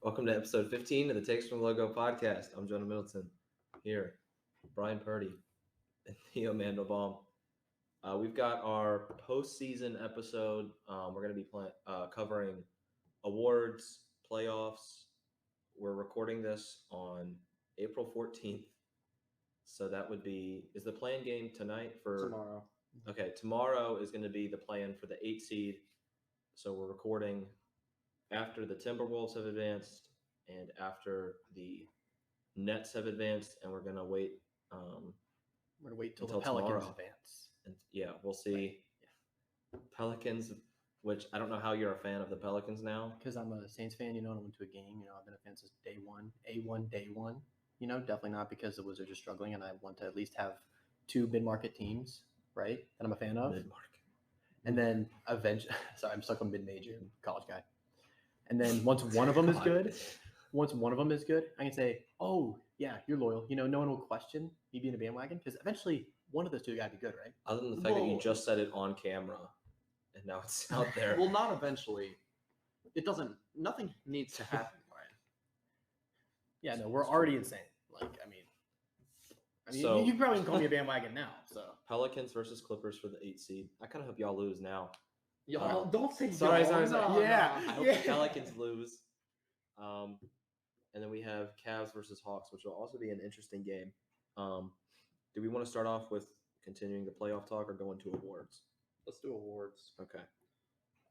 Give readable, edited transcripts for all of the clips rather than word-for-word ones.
Welcome to episode 15 of the Takes from the Logo podcast. I'm Jonah Middleton here, Brian Purdy, and Theo Mandelbaum. We've got our postseason episode. We're going to be covering awards, playoffs. We're recording this on April 14th. So that would be, is the play-in game tonight for? Tomorrow. Okay, tomorrow is going to be the play-in for the 8 seed. So we're recording after the Timberwolves have advanced and after the Nets have advanced, and we're going to wait. We're going to wait till the Pelicans tomorrow. Advance. And yeah, we'll see. Yeah. Pelicans, which I don't know how you're a fan of the Pelicans now. Because I'm a Saints fan, and I went to a game. I've been a fan since day one, A1, day one. Definitely not because the Wizards are struggling, and I want to at least have 2 mid-market teams, right, that I'm a fan of. Mid-market. And then eventually – sorry, I'm stuck on mid-major, college guy. And then once one of them is good, I can say, oh, yeah, you're loyal. No one will question me being a bandwagon because eventually one of those 2 got to be good, right? Other than the fact that you just said it on camera and now it's out there. Well, not eventually. Nothing needs to happen, Brian. Yeah, no, we're already insane. So, you probably can call me a bandwagon now. So Pelicans versus Clippers for the 8 seed. I kind of hope y'all lose now. Y'all don't say sorry. No, yeah. I hope the Pelicans lose. And then we have Cavs versus Hawks, which will also be an interesting game. Do we want to start off with continuing the playoff talk or going to awards? Let's do awards. Okay.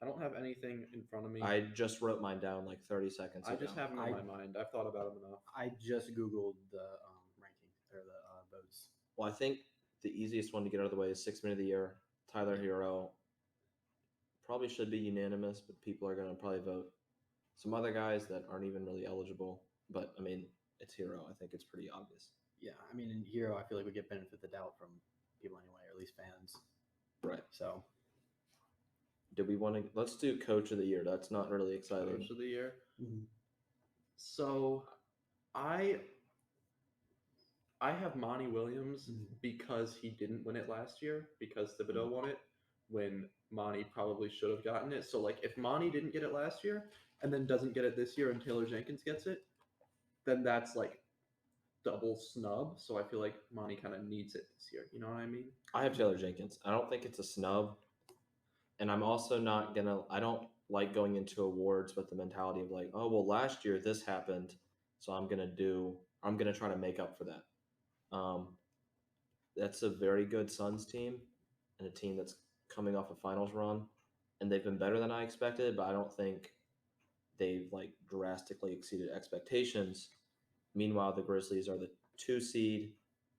I don't have anything in front of me. I just wrote mine down like 30 seconds ago. I just have them in my mind. I've thought about them enough. I just Googled the ranking or the votes. Well, I think the easiest one to get out of the way is 6 Man of the Year, Tyler Hero. Probably should be unanimous, but people are going to probably vote some other guys that aren't even really eligible. But, it's Hero. I think it's pretty obvious. Yeah, in Hero, I feel like we get benefit of the doubt from people anyway, or at least fans. Right. So, do we want to – let's do Coach of the Year. That's not really exciting. Coach of the Year. Mm-hmm. So, I have Monty Williams because he didn't win it last year, because Thibodeau won it when Monty probably should have gotten it. So, if Monty didn't get it last year and then doesn't get it this year and Taylor Jenkins gets it, then that's, double snub. So, I feel like Monty kind of needs it this year. You know what I mean? I have Taylor Jenkins. I don't think it's a snub. And I'm also not going to – I don't like going into awards with the mentality of last year this happened, so I'm going to try to make up for that. That's a very good Suns team and a team that's coming off a finals run, and they've been better than I expected, but I don't think they've drastically exceeded expectations. Meanwhile, the Grizzlies are the 2 seed,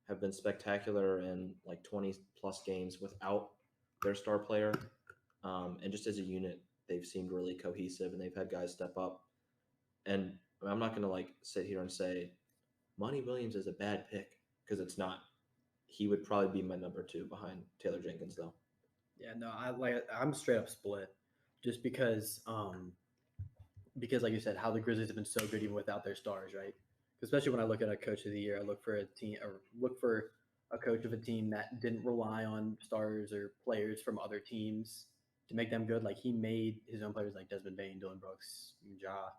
have been spectacular in 20 plus games without their star player. And just as a unit, they've seemed really cohesive and they've had guys step up. And I'm not going to sit here and say Monty Williams is a bad pick, because it's not. He would probably be my number 2 behind Taylor Jenkins, though. Yeah, no, I'm straight up split, just because like you said, how the Grizzlies have been so good even without their stars, right? Especially when I look at a Coach of the Year, I look for a coach of a team that didn't rely on stars or players from other teams to make them good. He made his own players like Desmond Bane, Dylan Brooks, Ja.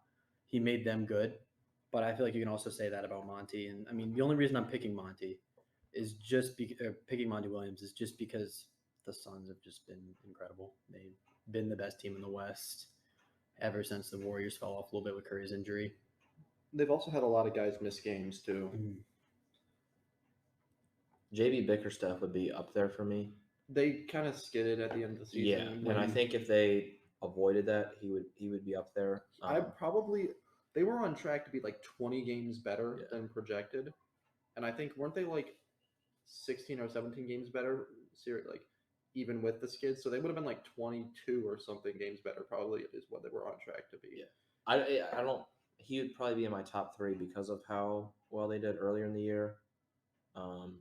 He made them good. But I feel like you can also say that about Monty. And the only reason I'm picking Monty is picking Monty Williams is just because the Suns have just been incredible. They've been the best team in the West ever since the Warriors fell off a little bit with Curry's injury. They've also had a lot of guys miss games, too. Mm-hmm. JB Bickerstaff would be up there for me. They kind of skidded at the end of the season. Yeah, and I think if they avoided that, he would be up there. They were on track to be 20 games better than projected. And I think, weren't they 16 or 17 games better, even with the skids? So they would have been 22 or something games better, probably, is what they were on track to be. Yeah. I don't – he would probably be in my top 3 because of how well they did earlier in the year. Ime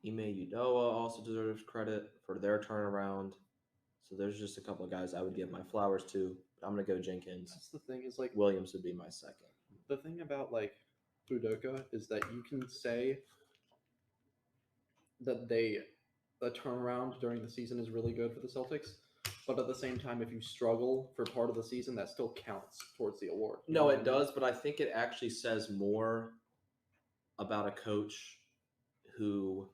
Udoka also deserves credit for their turnaround. So there's just a couple of guys I would give my flowers to. But I'm going to go Jenkins. That's the thing is Williams would be my second. The thing about Udoka is that you can say that the turnaround during the season is really good for the Celtics, But at the same time, if you struggle for part of the season, that still counts towards the award. You No, know what it I mean? does, but I think it actually says more about a coach who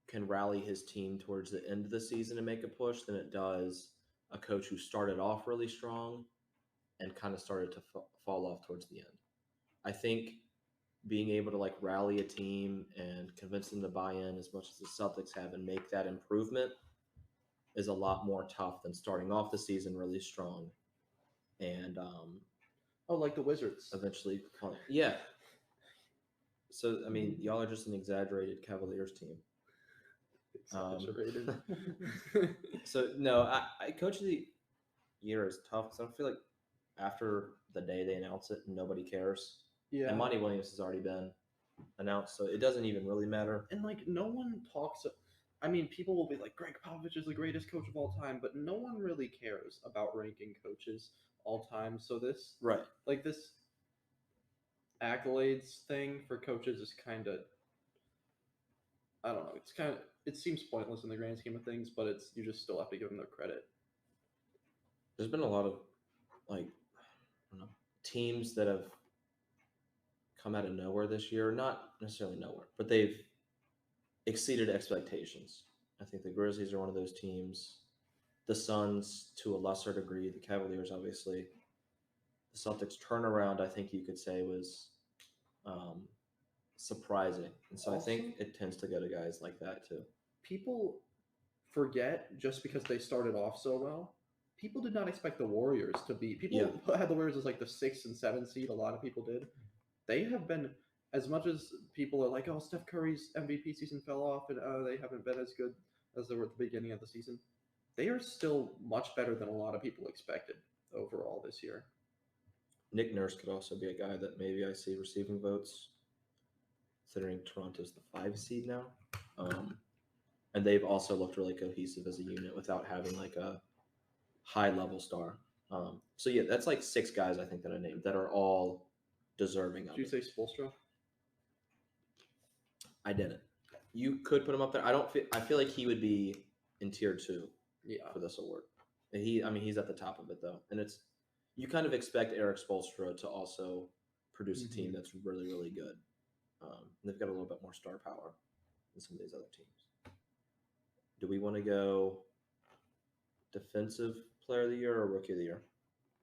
can rally his team towards the end of the season and make a push than it does a coach who started off really strong and kind of started to fall off towards the end. I think being able to like rally a team and convince them to buy in as much as the Celtics have and make that improvement is a lot more tough than starting off the season really strong and Oh, like the Wizards. eventually falling. Yeah. So I mean, y'all are just an exaggerated Cavaliers team. Exaggerated. So no, I coach of the year is tough because I feel like after the day they announce it, nobody cares. Yeah. And Monty Williams has already been announced, so it doesn't even really matter. And like no one talks. I mean, people will be like, Greg Popovich is the greatest coach of all time, but no one really cares about ranking coaches all time. So this, Right. like this accolades thing for coaches is kind of, I don't know. It's kind of, it seems pointless in the grand scheme of things, but it's, you just still have to give them their credit. There's been a lot of like I don't know, teams that have come out of nowhere this year. Not necessarily nowhere, but they've exceeded expectations. I think the Grizzlies are one of those teams. The Suns, to a lesser degree, the Cavaliers, obviously. The Celtics' turnaround, I think you could say, was surprising, and so Also, I think it tends to go to guys like that too. People forget just because they started off so well. People did not expect the Warriors to be. People had the Warriors as like the 6th and 7th seed. A lot of people did. They have been, as much as people are like, oh, Steph Curry's MVP season fell off and they haven't been as good as they were at the beginning of the season. They are still much better than a lot of people expected overall this year. Nick Nurse could also be a guy that maybe I see receiving votes, considering Toronto's the 5 seed now. And they've also looked really cohesive as a unit without having like a high-level star. So yeah, that's like 6 guys I think that I named that are all deserving of Did you it. say Spoelstra? I didn't. You could put him up there. I feel like he would be in tier 2 for this award. And he's at the top of it though, and it's you kind of expect Eric Spoelstra to also produce a team that's really, really good. They've got a little bit more star power than some of these other teams. Do we want to go defensive player of the year or rookie of the year?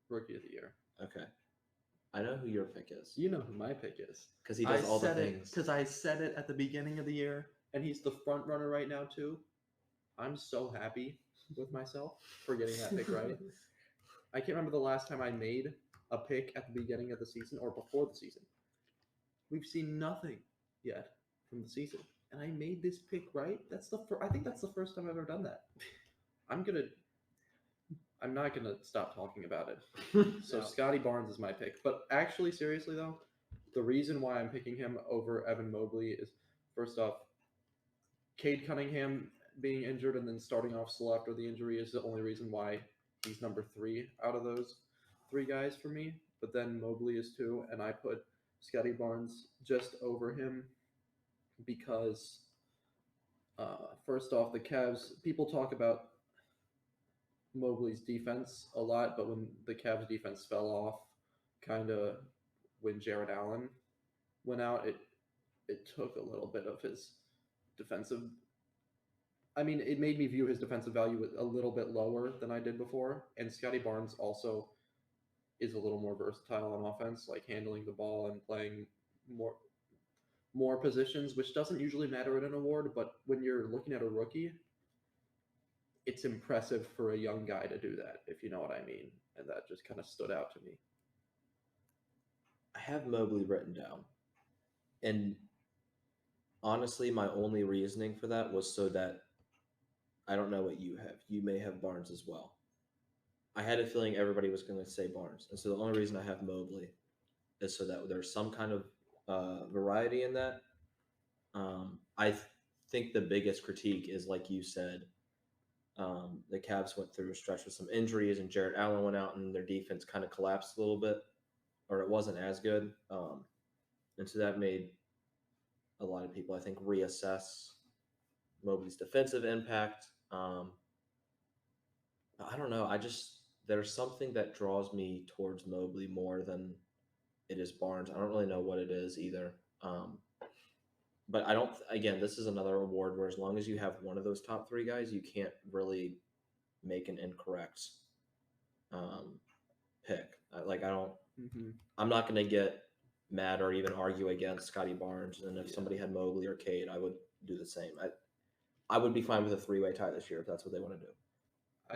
Rookie of the year. Okay. I know who your pick is. You know who my pick is. Because he does all the things. Because I said it at the beginning of the year, and he's the front runner right now too. I'm so happy with myself for getting that pick right. I can't remember the last time I made a pick at the beginning of the season or before the season. We've seen nothing yet from the season, and I made this pick right. I think that's the first time I've ever done that. I'm not gonna stop talking about it. So No. Scotty Barnes is my pick. But actually, seriously though, the reason why I'm picking him over Evan Mobley is, first off, Cade Cunningham being injured and then starting off slow after the injury is the only reason why he's number 3 out of those 3 guys for me. But then Mobley is 2, and I put Scotty Barnes just over him because, first off, the Cavs, people talk about Mobley's defense a lot, but when the Cavs defense fell off, kind of when Jared Allen went out, it took a little bit of his defensive. I mean, it made me view his defensive value a little bit lower than I did before. And Scotty Barnes also is a little more versatile on offense, like handling the ball and playing more positions, which doesn't usually matter in an award. But when you're looking at a rookie, it's impressive for a young guy to do that, if you know what I mean. And that just kind of stood out to me. I have Mobley written down. And honestly, my only reasoning for that was so that I don't know what you have. You may have Barnes as well. I had a feeling everybody was going to say Barnes. And so the only reason I have Mobley is so that there's some kind of variety in that. I think the biggest critique is, like you said, the Cavs went through a stretch with some injuries, and Jared Allen went out, and their defense kind of collapsed a little bit, or it wasn't as good. And so that made a lot of people, I think, reassess Mobley's defensive impact. I don't know. There's something that draws me towards Mobley more than it is Barnes. I don't really know what it is either. But I don't. Again, this is another award where as long as you have one of those top three guys, you can't really make an incorrect um, pick. Like I don't. Mm-hmm. I'm not going to get mad or even argue against Scotty Barnes. And if somebody had Mobley or Cade, I would do the same. I would be fine with a three-way tie this year if that's what they want to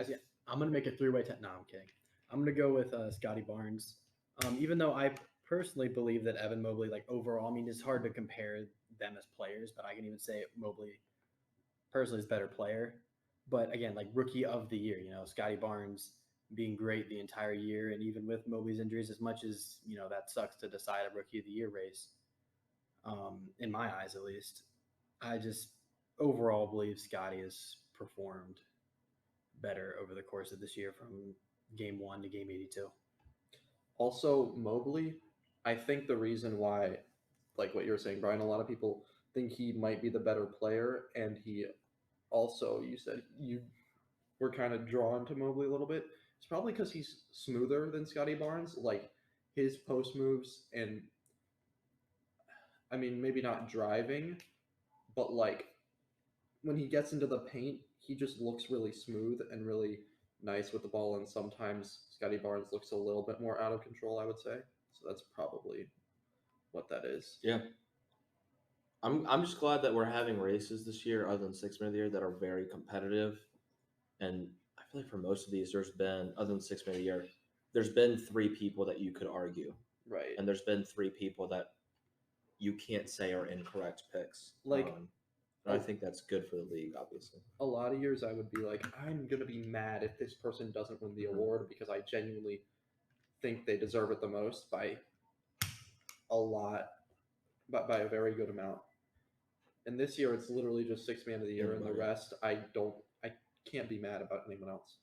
do. I'm gonna make a three-way tie. No, I'm kidding. I'm gonna go with Scotty Barnes. Even though I personally believe that Evan Mobley, like overall, I mean, it's hard to compare them as players, but I can even say Mobley personally is a better player. But again, like rookie of the year, Scotty Barnes being great the entire year, and even with Mobley's injuries, as much as that sucks to decide a rookie of the year race, in my eyes at least, I just overall believe Scotty has performed better over the course of this year from game 1 to game 82. Also, Mobley, I think the reason why, like what you were saying, Brian, a lot of people think he might be the better player, and he also, you said you were kind of drawn to Mobley a little bit. It's probably because he's smoother than Scotty Barnes. Like his post moves, and I mean, maybe not driving, but like when he gets into the paint, he just looks really smooth and really nice with the ball. And sometimes Scotty Barnes looks a little bit more out of control, I would say. So that's probably what that is. Yeah. I'm just glad that we're having races this year, other than Six Man of the Year, that are very competitive. And I feel like for most of these, there's been, other than Six Man of the Year, there's been three people that you could argue. Right. And there's been three people that you can't say are incorrect picks. Like, and I think that's good for the league, obviously. A lot of years I would be like, I'm going to be mad if this person doesn't win the award because I genuinely think they deserve it the most by a lot, but by a very good amount. And this year it's literally just Six Man of the Year, and the rest I can't be mad about anyone else.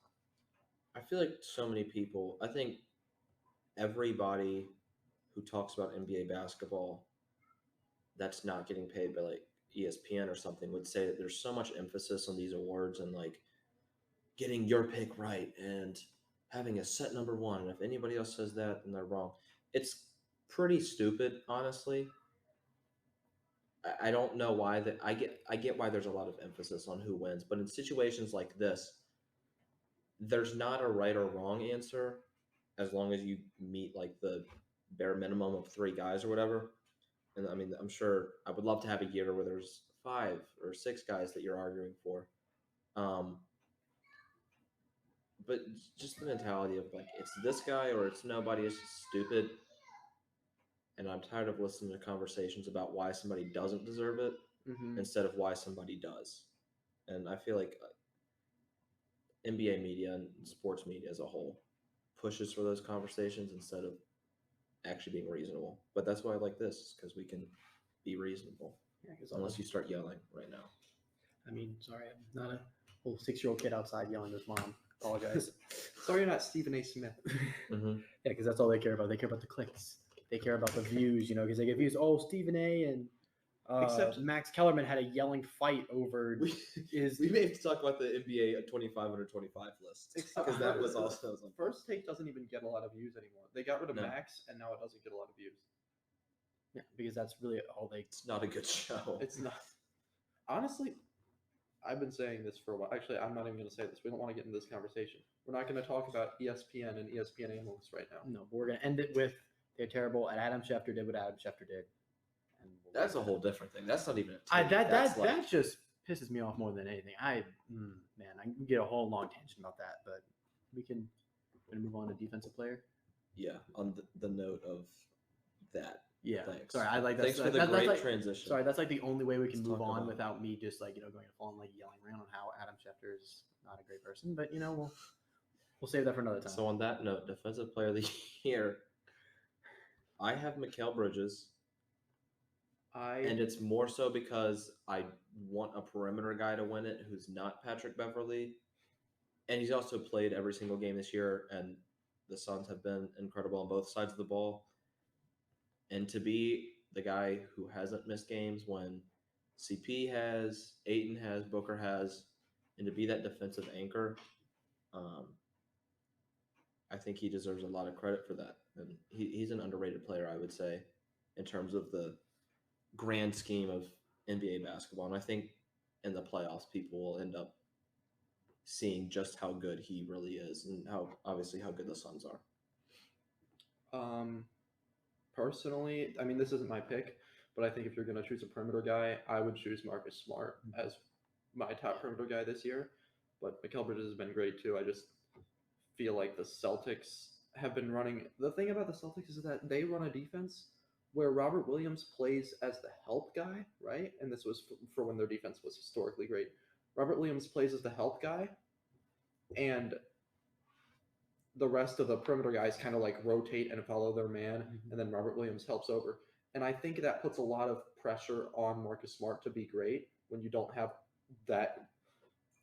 I feel like so many people, I think everybody who talks about NBA basketball that's not getting paid by like ESPN or something would say that there's so much emphasis on these awards and like getting your pick right and having a set number one. And if anybody else says that, then they're wrong. It's pretty stupid, honestly. I don't know why that I get why there's a lot of emphasis on who wins, but in situations like this, there's not a right or wrong answer as long as you meet like the bare minimum of three guys or whatever. And I mean, I'm sure I would love to have a year where there's 5 or 6 guys that you're arguing for. But just the mentality of like, it's this guy or it's nobody is just stupid. And I'm tired of listening to conversations about why somebody doesn't deserve it instead of why somebody does. And I feel like NBA media and sports media as a whole pushes for those conversations instead of actually being reasonable. But that's why I like this, because we can be reasonable. Yeah, unless you start yelling right now. I mean, sorry, I'm not a whole 6-year-old kid outside yelling at his mom. Apologize. Sorry, you're not Stephen A. Smith. Yeah, because that's all they care about. They care about the clicks. They care about the views, because they get views. Oh, Stephen A. and except Max Kellerman had a yelling fight over we may have to talk about the NBA 25 under 25 list because that was also First Take doesn't even get a lot of views anymore. They got rid of Max, and now it doesn't get a lot of views. Yeah, because that's really all they. It's not a good show. It's not. Honestly, I've been saying this for a while. Actually, I'm not even going to say this. We don't want to get into this conversation. We're not going to talk about ESPN and ESPN analysts right now. No, but we're going to end it with they're terrible, and Adam Schefter did what Adam Schefter did. And that's a whole different thing. That's not even a take. That just pisses me off more than anything. I can get a whole long tangent about that, but we can move on to defensive player. Yeah, on the note of that. Yeah, thanks. Sorry, I like that. Thanks for the great transition. Sorry, that's like the only way we can move on without me just like going to fall and like yelling around on how Adam Schefter is not a great person. But we'll save that for another time. So on that note, defensive player of the year, I have Mikal Bridges. And it's more so because I want a perimeter guy to win it who's not Patrick Beverley. And he's also played every single game this year, and the Suns have been incredible on both sides of the ball. And to be the guy who hasn't missed games when CP has, Ayton has, Booker has, and to be that defensive anchor, I think he deserves a lot of credit for that, and he's an underrated player, I would say, in terms of the grand scheme of NBA basketball. And I think in the playoffs, people will end up seeing just how good he really is, and how good the Suns are. Personally, I mean, this isn't my pick, but I think if you're going to choose a perimeter guy, I would choose Marcus Smart as my top perimeter guy this year. But Mikal Bridges has been great too. I just feel like the Celtics have been running. The thing about the Celtics is that they run a defense where Robert Williams plays as the help guy, right? And this was for when their defense was historically great. Robert Williams plays as the help guy, and the rest of the perimeter guys kind of like rotate and follow their man, and then Robert Williams helps over. And I think that puts a lot of pressure on Marcus Smart to be great when you don't have that.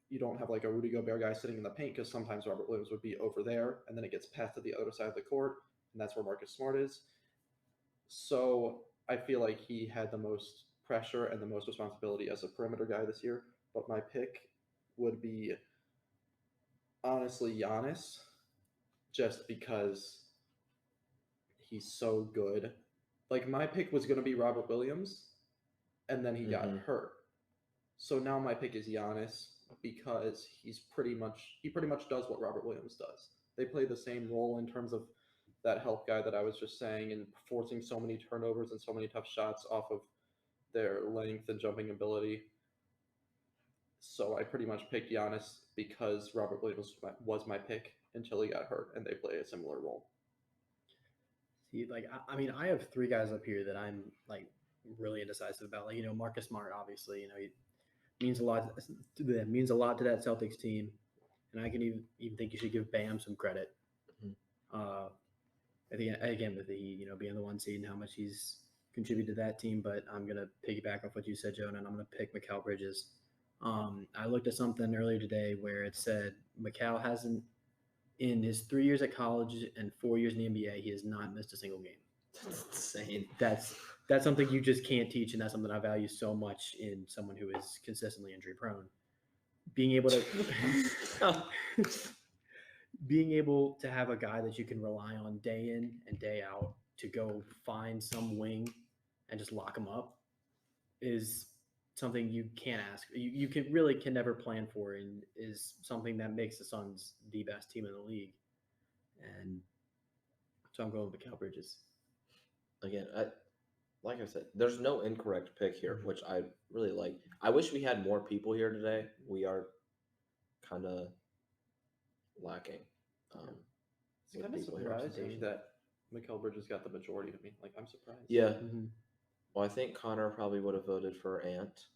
You don't have like a Rudy Gobert guy sitting in the paint, because sometimes Robert Williams would be over there, and then it gets passed to the other side of the court, and that's where Marcus Smart is. So I feel like he had the most pressure and the most responsibility as a perimeter guy this year. But my pick would be honestly Giannis, just because he's so good. Like, my pick was going to be Robert Williams, and then he got hurt. So now my pick is Giannis, because he pretty much does what Robert Williams does. They play the same role in terms of that help guy that I was just saying, and forcing so many turnovers and so many tough shots off of their length and jumping ability. So I pretty much picked Giannis because Robert Williams was my pick until he got hurt, and they play a similar role. See, like, I mean, I have three guys up here that I'm like really indecisive about. Like, Marcus Smart, obviously, he means a lot. Means a lot to that Celtics team, and I can even think you should give Bam some credit. I think, again, with the being the 1 seed and how much he's contributed to that team. But I'm gonna piggyback off what you said, Jonah, and I'm gonna pick Mikal Bridges. I looked at something earlier today where it said Mikal hasn't, in his 3 years at college and 4 years in the NBA, he has not missed a single game. That's insane. That's something you just can't teach, and that's something I value so much in someone who is consistently injury prone. Being able to have a guy that you can rely on day in and day out to go find some wing and just lock him up is something you can't ask. You can never plan for, and is something that makes the Suns the best team in the league. And so I'm going with Mikal Bridges. Again, like I said, there's no incorrect pick here, which I really like. I wish we had more people here today. We are kind of lacking. It's kind of surprising that Mikal Bridges got the majority of me. Like, I'm surprised. Yeah. Well, I think Connor probably would have voted for Ant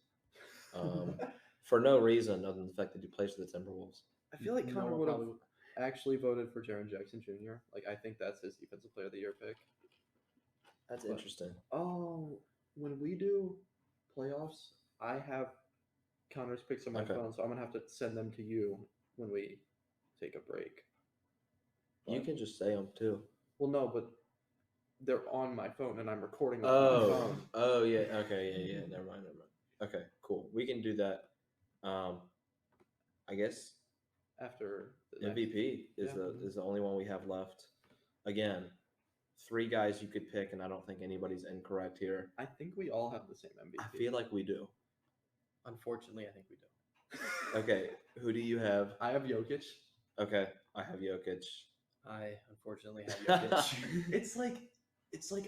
for no reason other than the fact that he plays for the Timberwolves. I feel like Connor would have actually voted for Jaren Jackson Jr. Like, I think that's his Defensive Player of the Year pick. That's interesting. Oh, when we do playoffs, I have Connor's picks on my phone, so I'm going to have to send them to you when we take a break. You can just say them too. Well, no, but they're on my phone, and I'm recording them on my phone. Oh, yeah. Okay, yeah. Never mind. Okay, cool. We can do that. I guess after the MVP is the only one we have left. Again, 3 guys you could pick, and I don't think anybody's incorrect here. I think we all have the same MVP. I feel like we do. Unfortunately, I think we do. Okay, who do you have? I have Jokic. Okay, I have Jokic. I unfortunately have Jokic. It's like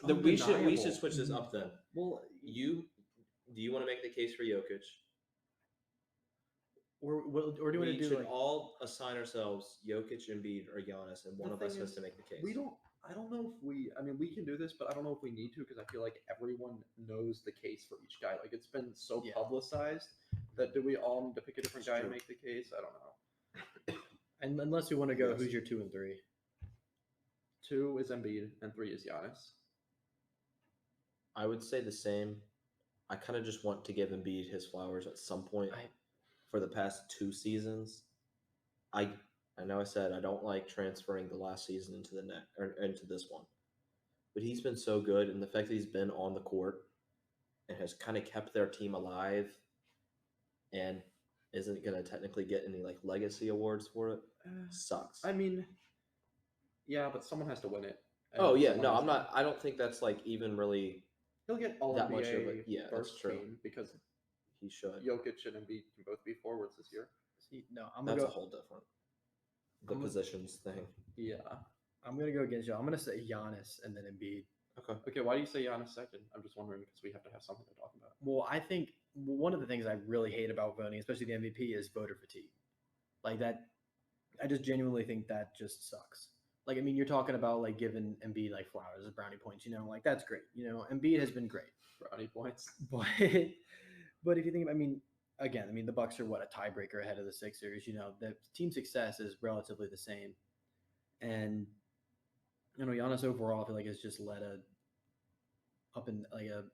we should switch this up then. Well, do you want to make the case for Jokic? Or do we want to do should all assign ourselves Jokic, Embiid, or Giannis, and one of us has to make the case? I don't know if we can do this, but I don't know if we need to, because I feel like everyone knows the case for each guy. Like, it's been so publicized that do we all need to pick a different guy to make the case? I don't know. And unless we want to go, who's your 2 and 3? 2 is Embiid and 3 is Giannis. I would say the same. I kind of just want to give Embiid his flowers at some point. For the past 2 seasons, I know I said I don't like transferring the last season into into this one, but he's been so good, and the fact that he's been on the court and has kind of kept their team alive, and isn't gonna technically get any like legacy awards for it. Sucks. I mean, yeah, but someone has to win it. Oh and yeah, someone no, has I'm to- not. I don't think that's like even really He'll get all that much of NBA it. Yeah, that's first true. team because He should. Jokic and Embiid can both be forwards this year. See, no, I'm gonna That's a go. whole different the I'm gonna- positions thing. Yeah. I'm gonna go against you. I'm gonna say Giannis and then Embiid. Okay. Okay, why do you say Giannis second? I'm just wondering because we have to have something to talk about. Well, I think one of the things I really hate about voting, especially the MVP, is voter fatigue. Like that, I just genuinely think that just sucks. Like, I mean, you're talking about like giving Embiid like flowers as brownie points, like that's great. Embiid has been great, Brownie points. but if you think, again, the Bucks are what, a tiebreaker ahead of the Sixers. The team success is relatively the same, and Giannis overall, I feel like has just led up in like a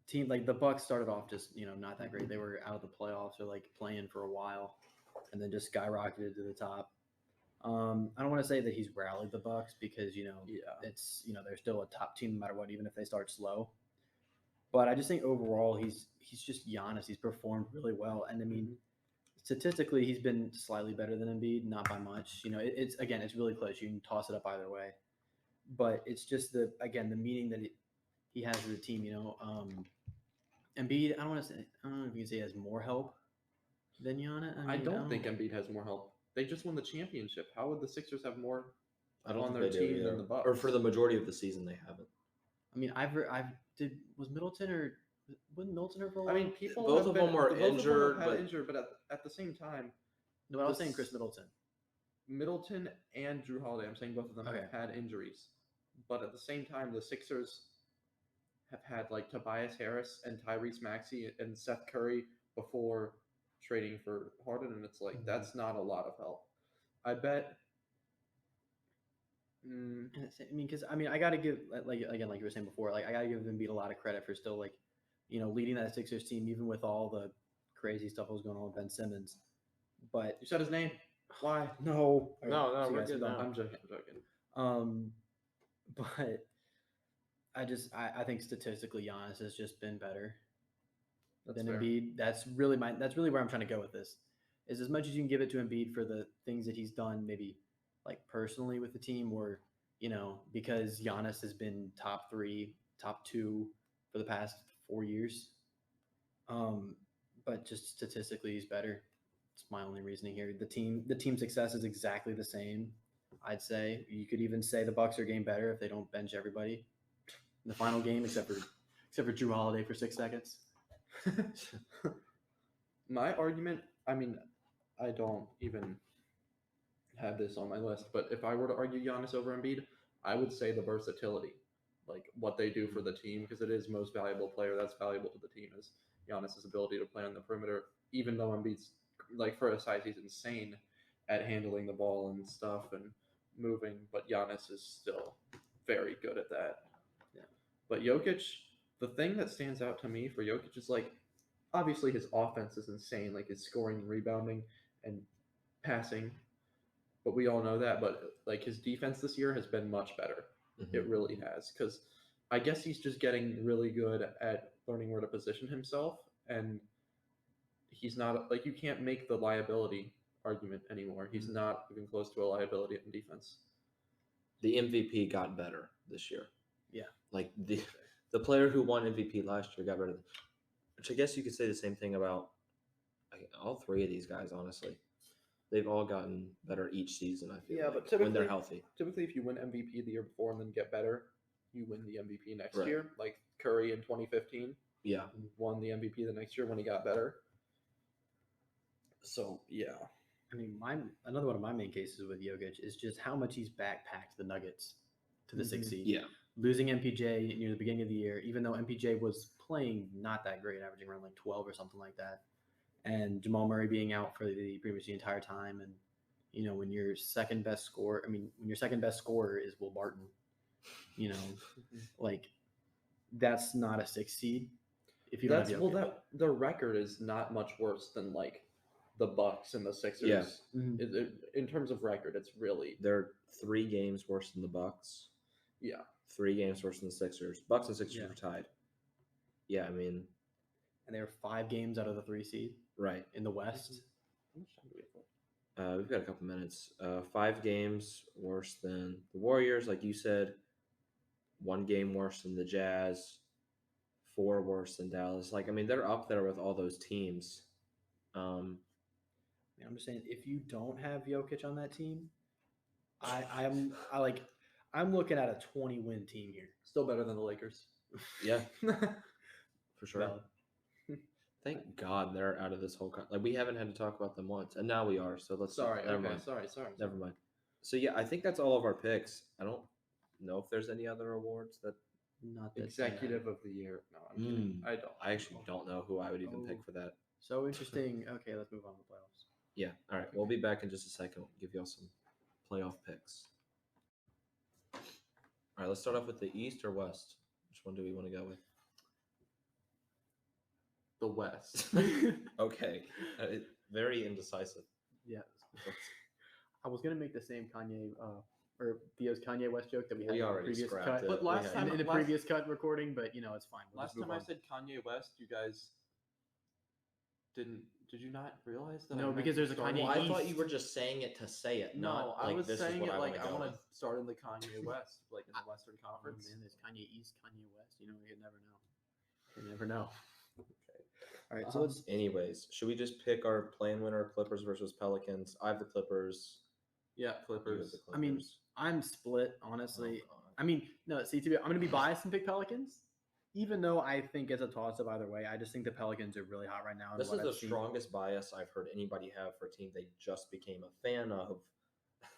team like the Bucks started off just not that great. They were out of the playoffs or like playing for a while, and then just skyrocketed to the top. I don't want to say that he's rallied the Bucks because it's they're still a top team no matter what, even if they start slow. But I just think overall he's just Giannis. He's performed really well, and statistically he's been slightly better than Embiid, not by much. It's it's really close. You can toss it up either way, but it's just the meaning that he has as a team. Embiid, I don't know if you can say he has more help than Giannis. I don't think Embiid has more help. They just won the championship. How would the Sixers have more I don't on think their they do team either. than the Bucks? Or for the majority of the season, they haven't. Was Middleton or wasn't Middleton hurt for a I while? mean, people Both have of been, them were both of them injured, have had but- injured, but at the same time, No, I was this- saying Chris Middleton. Middleton and Drew Holiday, I'm saying both of them Okay. have had injuries. But at the same time, the Sixers have had like Tobias Harris and Tyrese Maxey and Seth Curry before trading for Harden, and it's like Mhm. that's not a lot of help. I bet. And because I got to give like you were saying before, like I got to give Embiid a lot of credit for still like leading that Sixers team even with all the crazy stuff that was going on with Ben Simmons. But You said his name. Why? no, No, So we're guys, good hold on. now. I'm joking. But I think statistically Giannis has just been better That's than fair. Embiid. That's really where I'm trying to go with this. Is as much as you can give it to Embiid for the things that he's done, maybe like personally with the team, or because Giannis has been top 3, top 2 for the past 4 years. But just statistically, he's better. It's my only reasoning here. The team success is exactly the same. I'd say you could even say the Bucks are game better if they don't bench everybody in the final game, except for Drew Holiday for 6 seconds. My argument, I mean, I don't even have this on my list, but if I were to argue Giannis over Embiid, I would say the versatility, like what they do for the team, because it is most valuable player that's valuable to the team is Giannis's ability to play on the perimeter, even though Embiid's, like, for a size, he's insane at handling the ball and stuff and moving, but Giannis is still very good at that. Yeah. But Jokic, the thing that stands out to me for Jokic is, like, obviously his offense is insane, like his scoring and rebounding and passing, but we all know that. But like his defense this year has been much better. Mhm. It really has, because I guess he's just getting really good at learning where to position himself, and he's not like, you can't make the liability argument anymore. He's not even close to a liability in defense. The MVP got better this year. Yeah. Like the player who won MVP last year got better. Which I guess you could say the same thing about all 3 of these guys, honestly. They've all gotten better each season, I feel Yeah, like, but when they're typically- healthy. Typically, if you win MVP the year before and then get better, you win the MVP next Right. year. Like Curry in 2015 Yeah. won the MVP the next year when he got better. So yeah, Another one of my main cases with Jokic is just how much he's backpacked the Nuggets to the 6th seed. Yeah. Losing MPJ near the beginning of the year, even though MPJ was playing not that great, averaging around like 12 or something like that, and Jamal Murray being out for pretty much the entire time, and when your second best scorer is Will Barton, like that's not a 6 seed. If you don't that's have well, Jokic. that their record is not much worse than like the Bucks and the Sixers. Yeah. Mhm. In terms of record, it's really They're 3 games worse than the Bucks. yeah. 3 games worse than the Sixers. Bucks and Sixers Yeah. are tied. Yeah, I mean, And they were 5 games out of the 3 seed right. in the West. How much time do we have left? We've got a couple minutes. 5 games worse than the Warriors, like you said. 1 game worse than the Jazz. 4 worse than Dallas. Like, I mean, they're up there with all those teams. I'm just saying, if you don't have Jokic on that team, I'm looking at a 20-win team here. Still better than the Lakers. Yeah, for sure. Valid. Thank God they're out of this whole like we haven't had to talk about them once, and now we are. So let's Sorry. never Okay. mind. Sorry. Never mind. So yeah, I think that's all of our picks. I don't know if there's any other awards that Not that Executive of the year. No, I'm kidding. I don't. I actually don't know who I would even pick Oh. for that. So interesting. Okay, let's move on to the playoffs. Yeah. All right. We'll be back in just a second. We'll give y'all some playoff picks. All right. Let's start off with the East or West. Which one do we want to go with? The West. Okay. Very indecisive. Yeah. I was gonna make the same Kanye or Theo's Kanye West joke that we had We in the already previous scrapped cut. it. But last We time- in the last- previous cut recording, but it's fine. We'll Last just move time I on. said Kanye West, you guys didn't. Did you not realize that? No, I meant because to there's a start Kanye well, with- I thought you East. were just saying it to say it. No, not I like was this is saying what it like I want want to start in the Kanye West, like in the Western Oh, Conference. man, there's Kanye East, Kanye West. You never know. You never know. All right, so let's. Anyways, should we just pick our play-in winner, Clippers versus Pelicans? I have the Clippers. Yeah, You have Clippers. the I mean, Clippers. I'm split, honestly. Oh, God. I mean, no. See, I'm going to be biased and pick Pelicans, even though I think it's a toss-up either way. I just think the Pelicans are really hot right now. and This what is the I've seen- strongest bias I've heard anybody have for a team they just became a fan of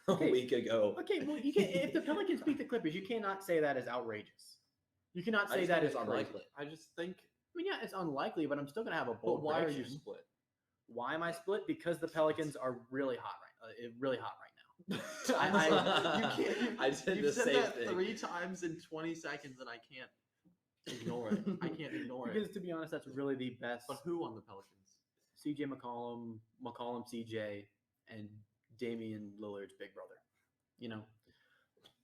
Okay. a week ago. Okay, well, you can't. If the Pelicans beat the Clippers, you cannot say that is outrageous. You cannot I say just that think is it's unlikely. unlikely. I just think. I mean, yeah, it's unlikely, but I'm still gonna have a But bold why are you prediction. split? Why am I split? Because the Pelicans are really hot really hot right now. I said You've the said same that thing. 3 times in 20 seconds, and I can't ignore it. I can't ignore Because it. to be honest, that's really the best. But who on the Pelicans? CJ McCollum, CJ, and Damian Lillard's big brother.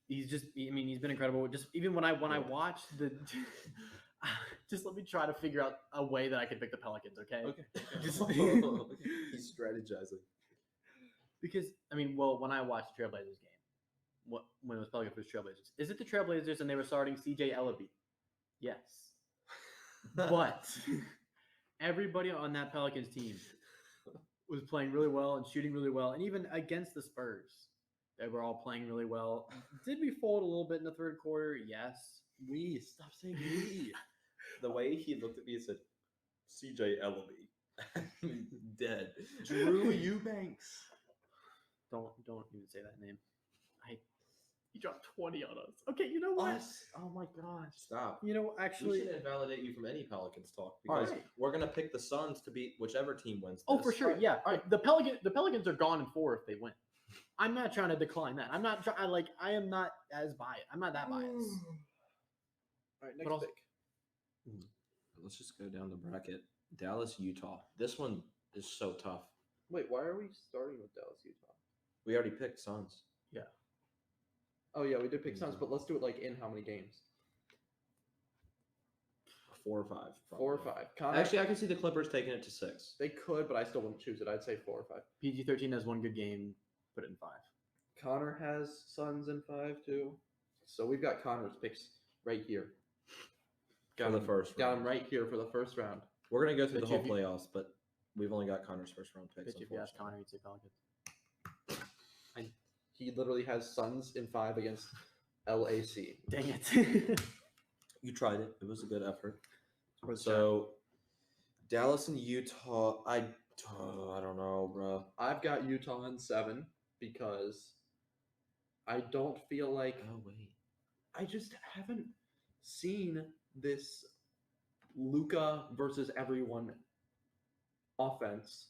He's just. I mean, he's been incredible. Just even when I watched the. Just let me try to figure out a way that I can pick the Pelicans. Okay. Okay. Just- He's strategizing. Because when I watched the Trailblazers game, when it was Pelicans versus Trailblazers, is it the Trailblazers and they were starting CJ Ellaby? Yes, but everybody on that Pelicans team was playing really well and shooting really well, and even against the Spurs, they were all playing really well. Did we fold a little bit in the third quarter? Yes. Stop saying we. The way he looked at me and said, CJ Ellaby. Dead. Drew Eubanks. Don't even say that name. He dropped 20 on us. Okay, you know what? Us. Oh my gosh. Stop. Actually, We should invalidate you from any Pelicans talk All because right. we're gonna pick the Suns to beat whichever team wins. oh this. for sure, yeah. All right, the Pelicans are gone in 4 if they win. I'm not trying to decline that. I'm not trying. I am not as biased. I'm not that biased. All right, next But also- pick. Let's just go down the bracket. Dallas, Utah. This one is so tough. Wait, why are we starting with Dallas, Utah? We already picked Suns. Oh yeah, we did pick Suns, but let's do it like in how many games? 4 or 5. 4 or probably. 5. Connor, Actually, I can see the Clippers taking it to 6. they could, but I still wouldn't choose it. I'd say 4 or 5. PG-13 has one good game. Put it in 5. Connor has Suns in 5 too. So we've got Connor's picks right here. For the first Got round. him right here for the first round. We're gonna go through the Bet you whole if playoffs, but we've only got Connor's first round picks. If you ask unfortunately. Connor, he'd say Pelicans. He literally has Suns in 5 against LAC. Dang it. You tried it. It was a good effort. Where's the So Dallas and Utah. I don't know, bro. I've got Utah in 7 because I don't feel like Oh wait. I just haven't seen this Luka versus everyone offense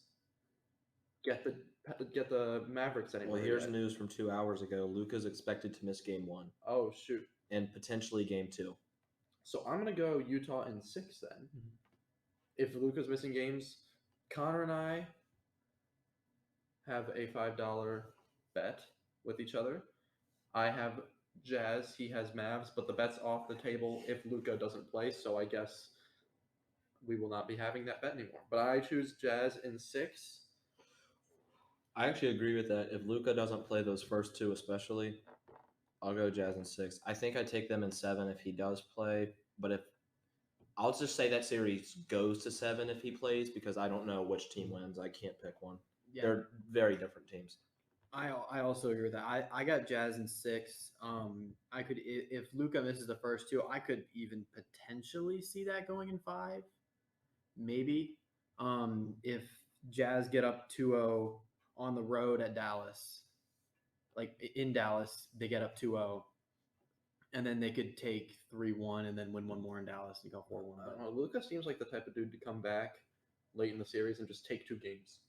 get the Mavericks anywhere. Well, here's yet. news from 2 hours ago. Luka's expected to miss game 1 Oh shoot! and potentially game 2. So I'm gonna go Utah in 6 then. Mhm. If Luka's missing games, Connor and I have a $5 bet with each other. I have Jazz, he has Mavs, but the bet's off the table if Luka doesn't play. So I guess we will not be having that bet anymore. But I choose Jazz in 6. I actually agree with that. If Luca doesn't play those first two, especially, I'll go Jazz in 6. I think I take them in 7 if he does play. But if I'll just say that series goes to 7 if he plays because I don't know which team wins. I can't pick one. Yeah, They're very different teams. I also agree with that. I got Jazz in 6. I could if Luca misses the first two, I could even potentially see that going in 5, maybe. If Jazz get up 2-0 on the road at Dallas, like in Dallas, they get up 2-0, and then they could take 3-1 and then win one more in Dallas and go 4-1. I don't know. Luca seems like the type of dude to come back late in the series and just take 2 games.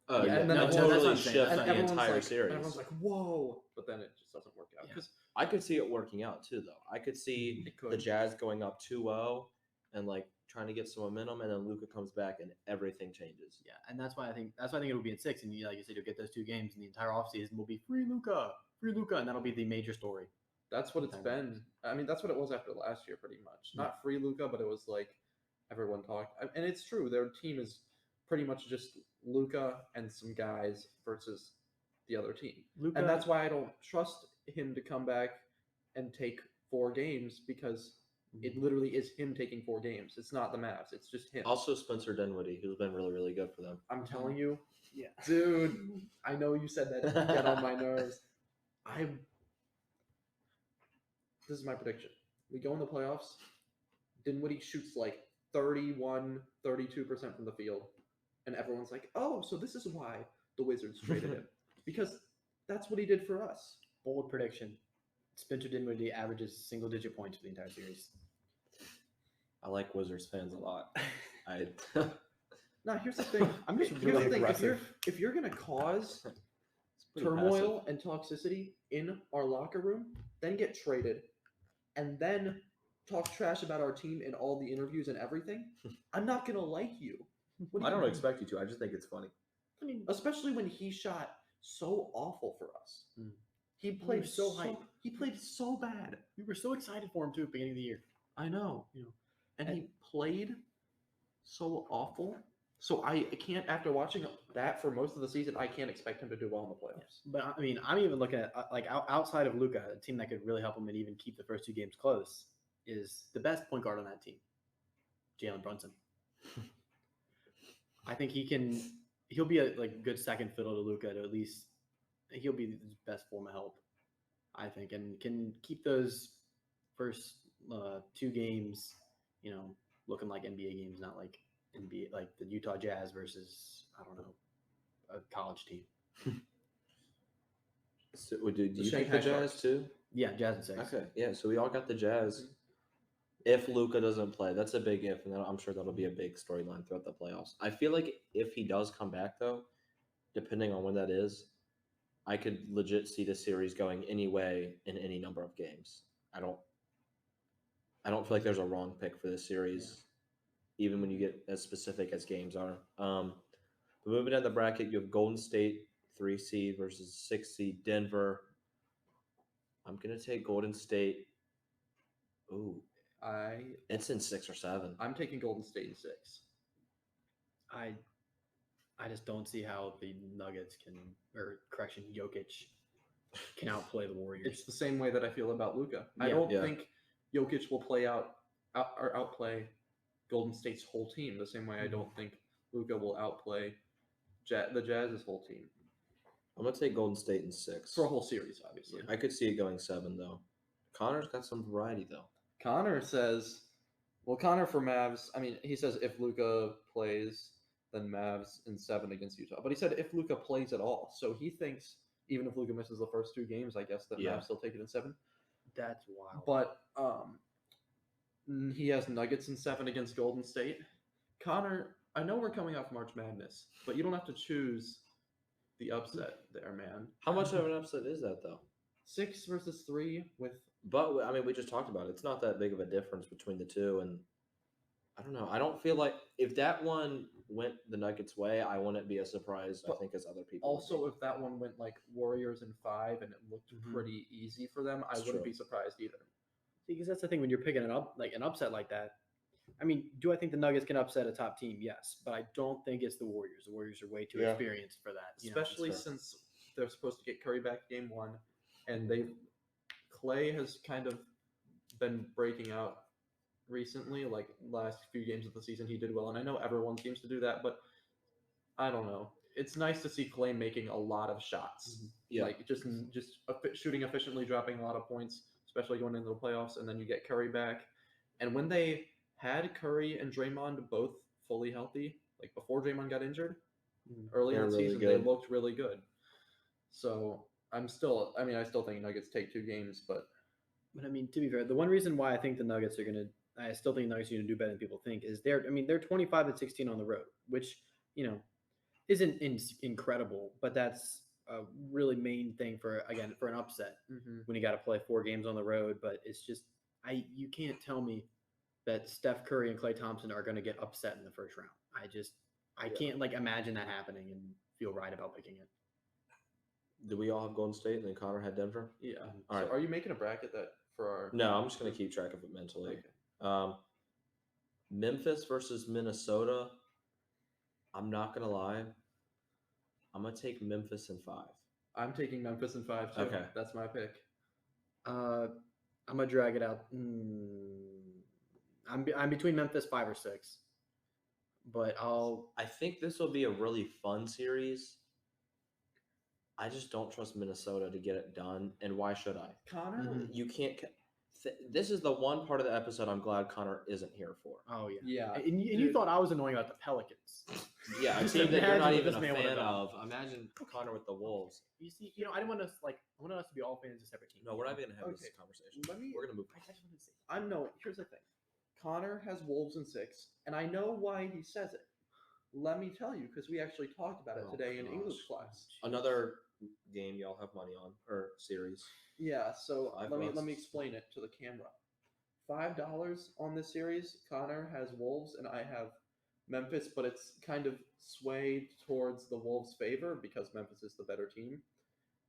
Oh, Yeah, yeah. and then No, that's totally what I'm saying. shift That's the what- entire like, series. Everyone's like, whoa, but then it just doesn't work out Yeah. because I could see it working out too, though. I could see It could. the Jazz going up 2-0 and like trying to get some momentum, and then Luca comes back and everything changes. Yeah, and that's why I think it'll be in 6. And like you said, you'll get those 2 games, and the entire offseason will be free Luca, and that'll be the major story. that's what it's Okay. been. I mean, that's what it was after last year, pretty much. Not free Luca, but it was like everyone talked, and it's true. Their team is pretty much just Luca and some guys versus the other team. Luca, And that's why I don't trust him to come back and take 4 games because it literally is him taking 4 games. It's not the Mavs. It's just him. Also, Spencer Dinwiddie, who's been really, really good for them. I'm telling you, yeah, dude. I know you said that to get on my nerves. This is my prediction. We go in the playoffs. Dinwiddie shoots like 31, 32% from the field. And everyone's like, oh, so this is why the Wizards traded him. Because that's what he did for us. bold prediction. Spencer Dinwiddie averages single-digit points for the entire series. I like Wizards fans a lot. I Now, here's the thing. I'm just Here's really the thing. aggressive. If you're going to cause pretty turmoil and toxicity in our locker room, then get traded, and then talk trash about our team in all the interviews and everything, I'm not going to like you. What do I you don't mean? expect you to. I just think it's funny. I mean, Especially when he shot so awful for us. Mm. He played so hype. He played so bad. we were so excited for him too at the beginning of the year. I know. You know, And he played so awful. So I can't, after watching that for most of the season, I can't expect him to do well in the playoffs. But I mean, I'm even looking at like outside of Luca, a team that could really help him and even keep the first 2 games close is the best point guard on that team, Jalen Brunson. I think he'll be a like good second fiddle to Luca to at least he'll be his best form of help, I think, and can keep those first 2 games, looking like NBA games, not like NBA like the Utah Jazz versus I don't know a college team. So, do you Shanghai think the Jazz Sharks. too? Yeah, Jazz and 6. Okay, yeah. So we all got the Jazz. If Luca doesn't play, that's a big if, and I'm sure that'll be a big storyline throughout the playoffs. I feel like if he does come back, though, depending on when that is, I could legit see the series going any way in any number of games. I don't feel like there's a wrong pick for this series, even when you get as specific as games are. But moving down the bracket, you have Golden State 3 seed versus 6 seed Denver. I'm gonna take Golden State. Ooh, it's in 6 or 7. I'm taking Golden State in 6. I just don't see how the Nuggets Jokic can outplay the Warriors. It's the same way that I feel about Luka. I Yeah. don't Yeah. think Jokic will outplay Golden State's whole team the same way I don't think Luka will outplay the Jazz's whole team I'm gonna take Golden State in 6 for a whole series, obviously. I could see it going 7 though. Connor's got some variety though. Connor says, Connor for Mavs, I mean, he says if Luka plays, then Mavs in 7 against Utah. But he said if Luka plays at all. So he thinks even if Luka misses the first 2 games, I guess that Yeah. Mavs still take it in 7. That's wild. But he has Nuggets in 7 against Golden State. Connor, I know we're coming off March Madness, but you don't have to choose the upset there, man. How much of an upset is that though? 6 versus 3 with But I mean, we just talked about it. It's not that big of a difference between the two, and I don't know. I don't feel like if that one went the Nuggets' way, I wouldn't be as surprised. I But think as other people. would also be. if that one went like Warriors in 5 and it looked Mhm. pretty easy for them, I That's wouldn't true. be surprised either. Because that's the thing when you're picking an upset like that. I mean, do I think the Nuggets can upset a top team? Yes, but I don't think it's the Warriors. The Warriors are way too Yeah. experienced for that. Especially That's fair. since they're supposed to get Curry back game 1, and Clay has kind of been breaking out recently. Like last few games of the season, he did well, and I know everyone seems to do that, but I don't know. It's nice to see Clay making a lot of shots, Yeah. like just shooting efficiently, dropping a lot of points, especially going into the playoffs. And then you get Curry back, and when they had Curry and Draymond both fully healthy, like before Draymond got injured early in They're the really season, good. they looked really good. So I still think Nuggets take 2 games, but I mean, to be fair, the one reason why I think the Nuggets are gonna, I still think the Nuggets are gonna do better than people think, is they're 25-16 on the road, which isn't incredible, but that's a really main thing for an upset when you got to play 4 games on the road. But it's just you can't tell me that Steph Curry and Klay Thompson are going to get upset in the first round. I can't imagine that happening and feel right about picking it. Do we all have Golden State and then Connor had Denver? yeah. All So right. are you making a bracket that for our? No, I'm just gonna keep track of it mentally. Okay. Memphis versus Minnesota. I'm not gonna lie. I'm gonna take Memphis in 5. I'm taking Memphis in 5 too. Okay. That's my pick. I'm gonna drag it out. I'm between Memphis 5 or 6, but I think this will be a really fun series. I just don't trust Minnesota to get it done, and why should I? Connor. You can't. This is the one part of the episode I'm glad Connor isn't here for. Oh yeah. Yeah. And you thought I was annoying about the Pelicans. Yeah, a Just team that you're imagine not what even this a man would've fan done. of. Imagine Connor with the Wolves. You see, I didn't want us I wanted us to be all fans of separate teams. No, we're not even gonna have this Okay. conversation. Let me. We're gonna move. I just want to say. No. Here's the thing. Connor has Wolves in 6, and I know why he says it. Let me tell you, because we actually talked about it today in English class. Another game y'all have money on, or series. Yeah. So $5. let me explain it to the camera. $5 on this series. Connor has Wolves, and I have Memphis, but it's kind of swayed towards the Wolves' favor because Memphis is the better team.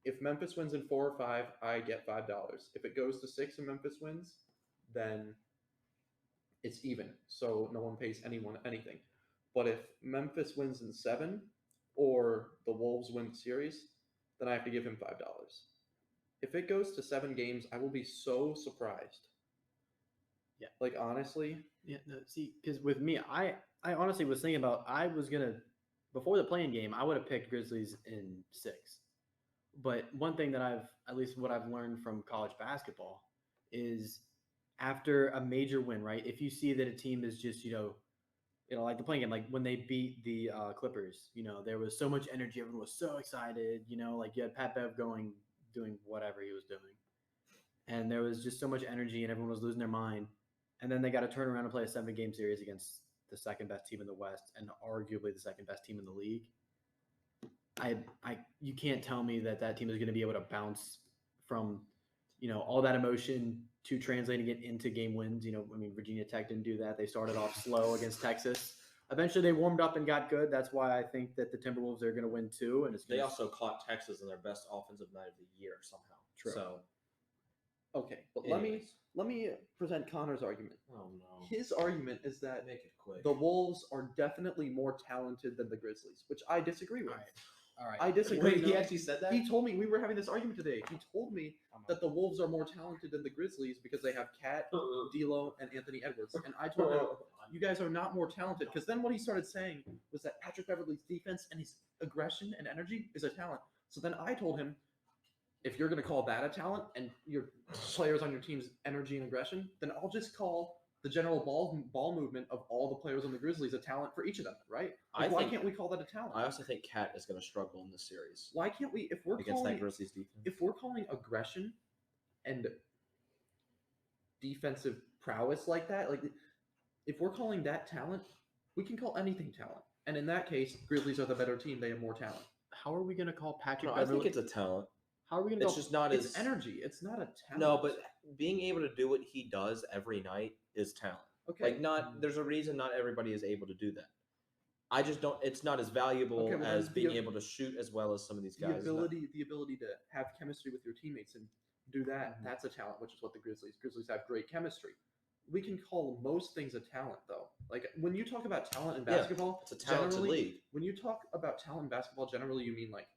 If Memphis wins in 4 or 5, I get $5. If it goes to 6 and Memphis wins, then it's even. So no one pays anyone anything. But if Memphis wins in 7 or the Wolves win the series, then I have to give him $5. If it goes to 7 games, I will be so surprised. Yeah. Like, honestly. Yeah, no, see, because with me, I honestly was thinking about, I was going to, before the playing game, I would have picked Grizzlies in 6. But one thing that at least what I've learned from college basketball is after a major win, right? If you see that a team is just, like the playing game, like when they beat the Clippers, there was so much energy. Everyone was so excited, like you had Pat Bev doing whatever he was doing. And there was just so much energy and everyone was losing their mind. And then they got to turn around and play a 7-game series against the second best team in the West and arguably the second best team in the league. You can't tell me that team is going to be able to bounce from, all that emotion to translating it into game wins. Virginia Tech didn't do that. They started off slow against Texas. Eventually they warmed up and got good. That's why I think that the Timberwolves are going to win too. And They also caught Texas in their best offensive night of the year somehow. True. So, Okay, but anyways. let me present Connor's argument. Oh no. His argument is that Make it quick. the Wolves are definitely more talented than the Grizzlies, which I disagree with. All right. I disagree. Wait, he actually said that? He told me, we were having this argument today. He told me that the Wolves are more talented than the Grizzlies because they have Cat, D'Lo, and Anthony Edwards. And I told him, you guys are not more talented. Because then what he started saying was that Patrick Beverley's defense and his aggression and energy is a talent. So then I told him, if you're going to call that a talent and your players on your team's energy and aggression, then I'll just call the general ball movement of all the players on the Grizzlies a talent for each of them, right? Why can't we call that a talent? I also think Cat is going to struggle in this series. Why can't we, if we're against calling, that Grizzlies defense? if we're calling aggression and defensive prowess like that, like if we're calling that talent, we can call anything talent. And in that case, Grizzlies are the better team. They have more talent. How are we going to call Patrick No, I Beverley? think it's a talent. How are we going to It's go? just not It's as energy. It's not a talent. No, but being able to do what he does every night is talent. okay. There's a reason not everybody is able to do that. I just don't. It's not as valuable Okay, well, as then being the- able to shoot as well as some of these the guys. ability to have chemistry with your teammates and do that, that's a talent, which is what the Grizzlies have great chemistry. we can call most things a talent, though. Like when you talk about talent in Yeah, basketball, it's a talented generally, league. when you talk about talent in basketball, generally you mean like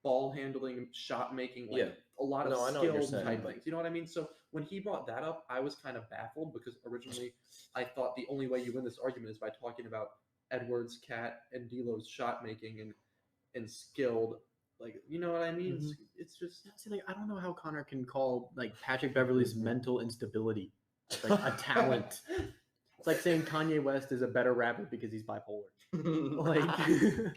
ball handling, shot making, like Yeah. a lot of No, I know what you're skilled saying, type but- things. You know what I mean? So when he brought that up, I was kind of baffled because originally I thought the only way you win this argument is by talking about Edwards, Cat, and D'Lo's shot making and skilled. Like, you know what I mean? Mhm. It's just See, like, I don't know how Connor can call like Patrick Beverley's Mhm. mental instability like a talent. It's like saying Kanye West is a better rapper because he's bipolar. Like,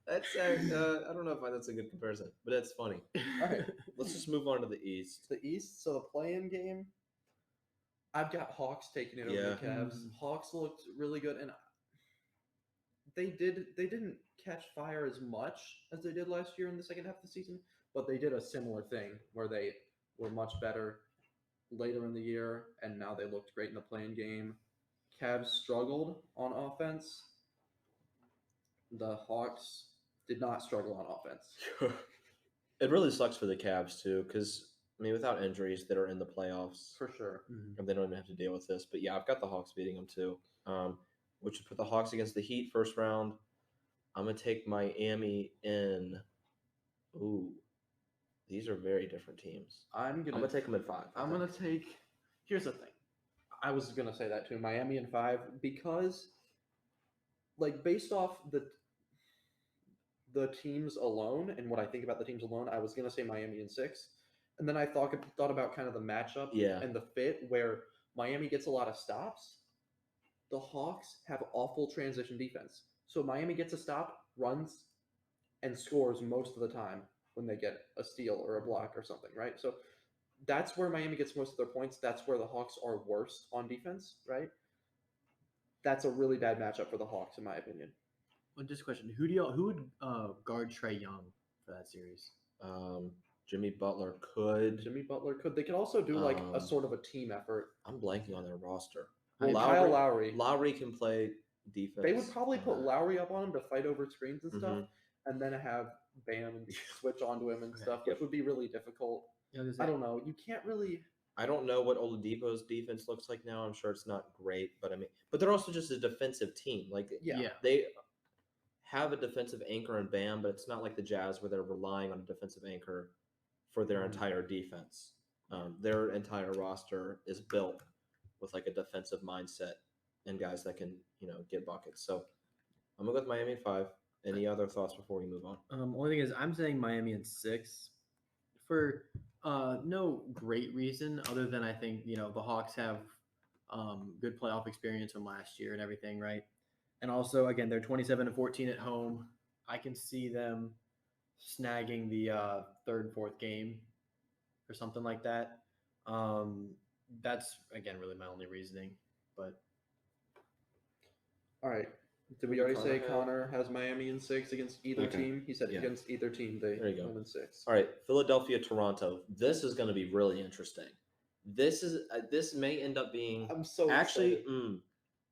that's I don't know if that's a good comparison, but that's funny. all right. Let's just move on to the East. The East, so the play-in game, I've got Hawks taking it over Yeah. the Cavs. Hawks looked really good, and they didn't catch fire as much as they did last year in the second half of the season, but they did a similar thing where they were much better later in the year, and now they looked great in the play-in game. Cavs struggled on offense. The Hawks did not struggle on offense. It really sucks for the Cavs too, because I mean, without injuries, that are in the playoffs, For sure. and they don't even have to deal with this. But yeah, I've got the Hawks beating them too, which would put the Hawks against the Heat first round. I'm gonna take Miami in. Ooh, these are very different teams. I'm I'm gonna gonna take them at 5. I'm gonna take. Here's the thing. I was gonna say that too. Miami in 5 because, like, based off the teams alone and what I think about the teams alone, I was gonna say Miami in 6, and then I thought about kind of the matchup Yeah. and the fit where Miami gets a lot of stops. The Hawks have awful transition defense, so Miami gets a stop, runs, and scores most of the time when they get a steal or a block or something, right? So that's where Miami gets most of their points. That's where the Hawks are worst on defense, right? That's a really bad matchup for the Hawks, in my opinion. Well, just a question: who would guard Trae Young for that series? Jimmy Butler could. Jimmy Butler could. They could also do like a Um, sort of a team effort. I'm blanking on their roster. Well, Kyle Lowry. Lowry can play defense. They would probably put Lowry up on him to fight over screens and stuff, Mhm. and then have Bam switch onto him and stuff, which would be really difficult. I don't know. You can't really. I don't know what Oladipo's defense looks like now. I'm sure it's not great, but I mean, but they're also just a defensive team. Like, Yeah. they have a defensive anchor in Bam, but it's not like the Jazz where they're relying on a defensive anchor for their entire defense. Their entire roster is built with like a defensive mindset and guys that can, get buckets. So I'm gonna go with Miami in 5. Any other thoughts before we move on? Only thing is, I'm saying Miami in 6 for no great reason other than I think the Hawks have good playoff experience from last year and everything, right? And also, again, they're 27-14 at home. I can see them snagging the third, fourth game or something like that. That's again really my only reasoning. But All right. Did we already say Connor has Miami in 6 against either Okay. team? He said Yeah. against either team they There you go. win in 6. All right, Philadelphia, Toronto. This is going to be really interesting. This may end up being I'm so actually. excited.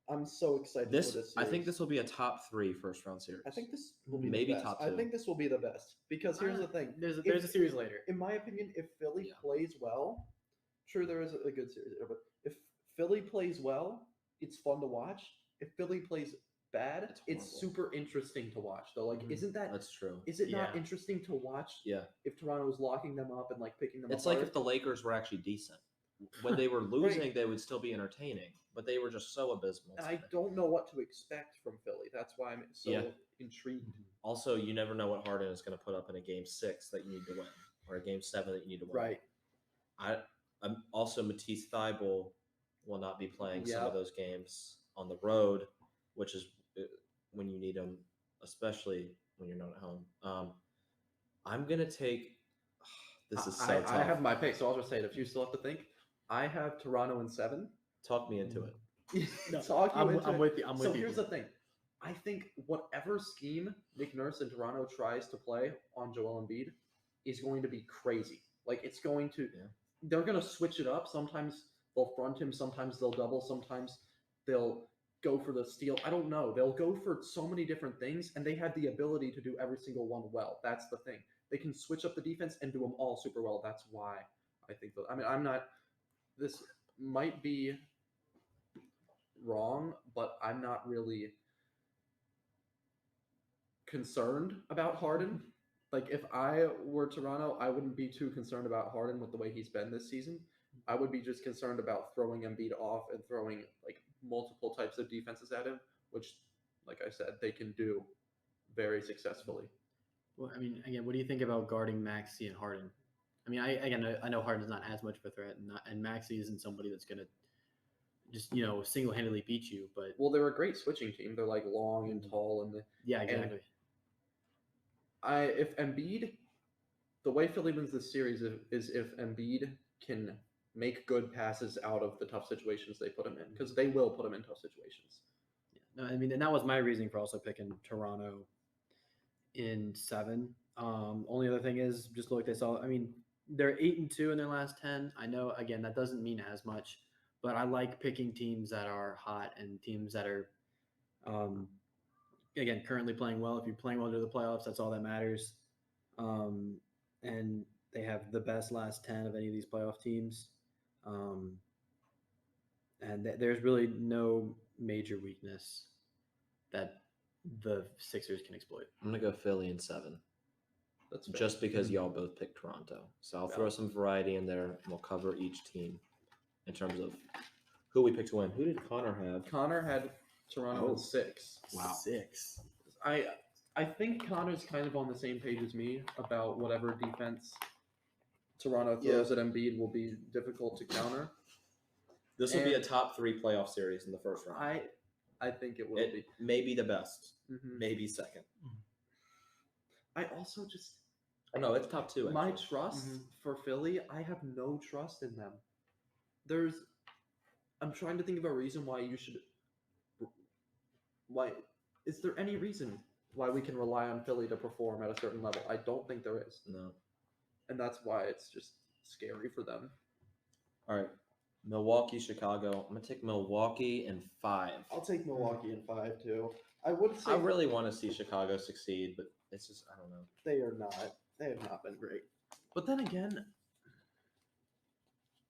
I'm so excited This for this I think series. this will be a top 3 first round series. I think this will be Maybe the best. top I 2. think this will be the best because here's the thing. there's If- a series later. In my opinion, if Philly Yeah. plays well, sure there is a good series there, but if Philly plays well, it's fun to watch. If Philly plays bad, It's it's horrible. super interesting to watch. Though, like, Mhm. isn't that That's true. is it not Yeah. interesting to watch? Yeah, If Toronto's locking them up and like picking them it's apart. like if the Lakers were actually decent. When they were losing, they would still be entertaining, but they were just so abysmal. And I don't know what to expect from Philly. That's why I'm so Yeah. intrigued. Also, you never know what Harden is going to put up in a game 6 that you need to win, or a game 7 that you need to win. Right. I'm also Matisse Thybulle will not be playing some Yeah. of those games on the road, which is when you need them, especially when you're not at home. I'm gonna take. This is so tough. I have my pick, so I'll just say it. If you still have to think, I have Toronto in 7. Talk me into it. No, Talk you I'm into it. with you. I'm with So you. here's the thing. I think whatever scheme Nick Nurse in Toronto tries to play on Joel Embiid is going to be crazy. Like, it's going to Yeah. they're going to switch it up. Sometimes they'll front him, sometimes they'll double, sometimes they'll go for the steal. I don't know. They'll go for so many different things, and they have the ability to do every single one well. That's the thing. They can switch up the defense and do them all super well. That's why I think. I mean, I'm not. This might be wrong, but I'm not really concerned about Harden. Like if I were Toronto, I wouldn't be too concerned about Harden with the way he's been this season. I would be just concerned about throwing Embiid off and throwing like multiple types of defenses at him, which, like I said, they can do very successfully. Well, I mean, again, what do you think about guarding Maxey and Harden? I mean, I know Harden's not as much of a threat, and Maxey isn't somebody that's gonna just single-handedly beat you. But Well, they're a great switching team. They're like long and tall, and yeah, exactly. if Embiid, the way Philly wins this series is if Embiid can make good passes out of the tough situations they put him in, because they will put him in tough situations. Yeah, no, I mean, and that was my reasoning for also picking Toronto in 7. Only other thing is just look, they saw. I mean, they're 8-2 in their last 10. I know, again, that doesn't mean as much, but I like picking teams that are hot and teams that are, again, currently playing well. If you're playing well to the playoffs, that's all that matters. And they have the best last 10 of any of these playoff teams. And there's really no major weakness that the Sixers can exploit. I'm gonna go Philly in 7. That's fair. Just because y'all both picked Toronto, so I'll throw some variety in there, and we'll cover each team in terms of who we picked to win. Who did Connor have? Connor had Toronto in 6. Wow, 6. I think Connor's kind of on the same page as me about whatever defense Toronto throws at Embiid will be difficult to counter. This will be a top 3 playoff series in the first round. I think it will be. Maybe the best, Mhm. maybe second. I also just Oh no, it's top 2. my actually. trust for Philly. I have no trust in them. I'm trying to think of a reason why you should. Why is there any reason why we can rely on Philly to perform at a certain level? I don't think there is. No. And that's why it's just scary for them. All right, Milwaukee, Chicago. I'm gonna take Milwaukee in 5. I'll take Milwaukee in 5 too. I would say I really want to see Chicago succeed, but it's just I don't know. they are not. They have not been great. But then again,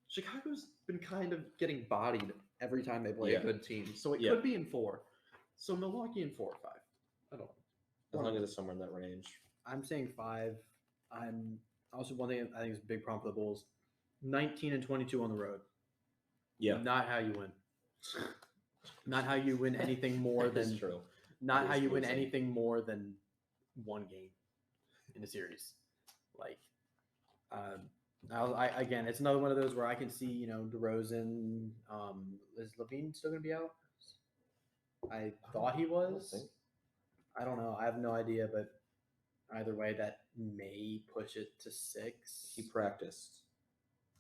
Chicago's been kind of getting bodied every time they play a good team. So it could be in 4. So Milwaukee in 4 or 5. I don't know. As long as it's somewhere in that range. I'm saying 5. I'm also one thing I think is a big problem for the Bulls. 19-22 on the road. Yeah. Not how you win. Not how you win anything more That is than true. Not That how is you win losing. anything more than 1 game in a series. Like, again, it's another one of those where I can see, DeRozan. Is Levine still going to be out? I thought he was. I don't know. I have no idea, but either way, that may push it to 6. He practiced.